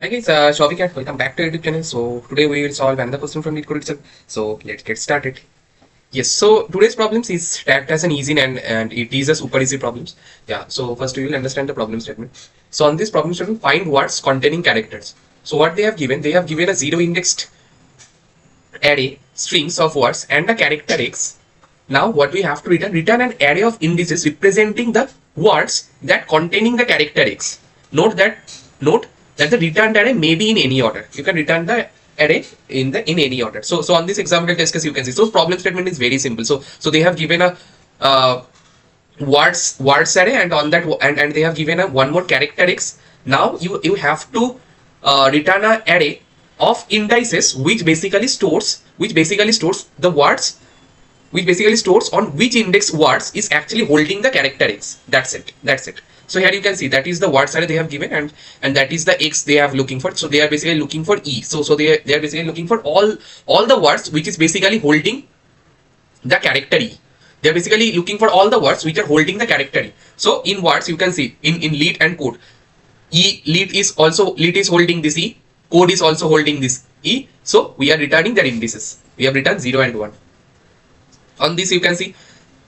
Hi guys, Shouvik here. Welcome back to YouTube channel. So today we will solve another question from Leetcode itself. So let's get started. Yes, so today's problems is tagged as an easy and it is a super easy problems. Yeah, so first we will understand the problem statement. So on this problem statement, find words containing characters. So what they have given a zero indexed array strings of words and a character X. Now what we have to return an array of indices representing the words that containing the character X. Note that the returned array may be in any order. You can return the array in any order. So on this example test case you can see. So problem statement is very simple. So they have given a words array, and on that and they have given a one more character X. Now you have to return an array of indices which basically stores the words, which basically stores on which index words is actually holding the character X. That's it. So here you can see that is the words array they have given, and that is the X they have looking for. So they are basically looking for E. So they are basically looking for all the words which is basically holding the character E. They are basically looking for all the words which are holding the character E. So in words you can see in lead and code, lead is holding this E, code is also holding this E. So we are returning their indices. We have returned 0 and 1. On this you can see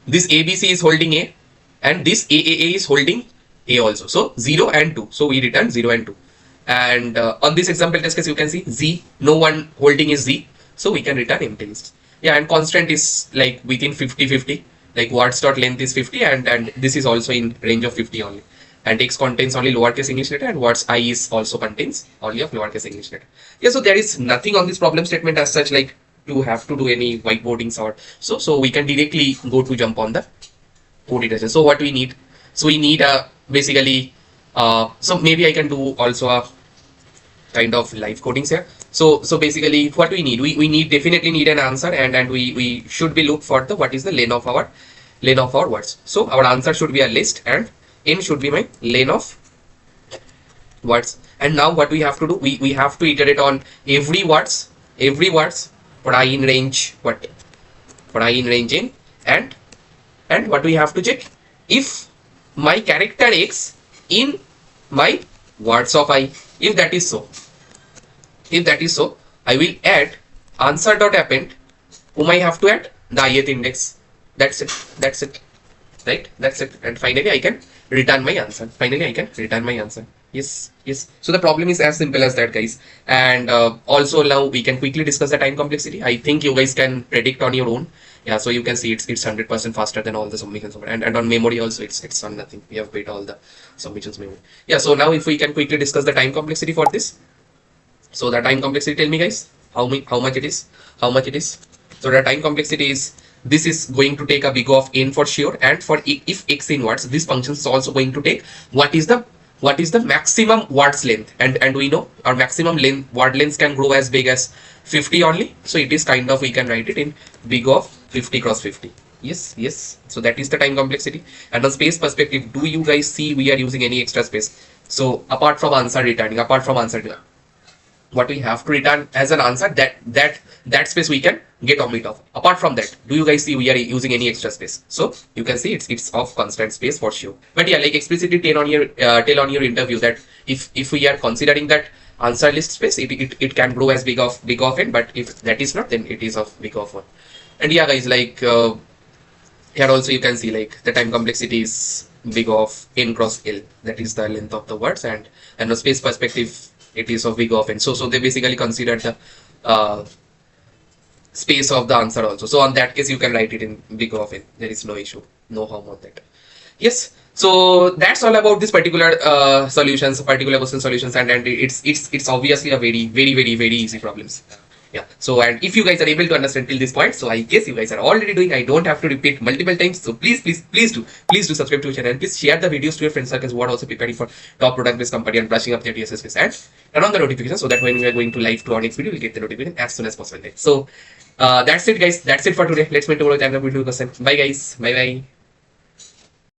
this ABC is holding A and this AAA is holding A also. So 0 and 2. So we return 0 and 2. And on this example test case you can see Z, no one holding is Z. So we can return empty list. Yeah, and constant is like within 50-50. Like words dot length is 50 and this is also in range of 50 only. And X contains only lowercase English letter, and words I is also contains only of lowercase English letter. Yeah, so there is nothing on this problem statement as such like to have to do any whiteboarding sort. So we can directly go to jump on the code iteration. So what we need? So we need a basically so maybe I can do also a kind of live codings here. So basically what we need, we definitely need an answer, and we should be look for the what is the length of our words. So our answer should be a list and n should be my length of words. And now what we have to do, we have to iterate on every words for I in range in, and what we have to check, if my character X in my words of I. If that is so, I will add answer dot append whom I have to add the ith index. That's it, right? That's it. And finally I can return my answer. Yes. So the problem is as simple as that, guys. And also now we can quickly discuss the time complexity. I think you guys can predict on your own. Yeah, so you can see it's 100% faster than all the submissions, and on memory also it's on nothing. We have paid all the submissions memory. Yeah, so now if we can quickly discuss the time complexity for this. So the time complexity, tell me guys, how much it is. So the time complexity is, this is going to take a big O of n for sure, and for if X in words, this function is also going to take what is the maximum words length, and we know our maximum word lengths can grow as big as 50 only. So it is kind of, we can write it in big O of 50 cross 50. Yes. So that is the time complexity. And on space perspective, do you guys see we are using any extra space? So apart from answer returning, what we have to return as an answer, that space we can get omit of. Apart from that, do you guys see we are using any extra space? So you can see it's of constant space for sure. But yeah, like explicitly tell on your interview that if we are considering that answer list space, it can grow as big of n, but if that is not, then it is of big of 1. And yeah guys, like here also you can see like the time complexity is big of n cross l, that is the length of the words, and the space perspective, it is of big of n. So they basically considered the space of the answer also. So on that case you can write it in big of n. There is no issue, no harm on that. Yes, so that's all about this particular particular question solutions, and it's obviously a very easy problems. Yeah, so and if you guys are able to understand till this point, so I guess you guys are already doing. I don't have to repeat multiple times. So please do subscribe to the channel, and please share the videos to your friends circles who are also preparing for top product based company and brushing up their TSS skills, and turn on the notification so that when we are going to live to our next video, you'll get the notification as soon as possible. So that's it guys, that's it for today. Let's meet tomorrow with another video question. Bye guys, bye.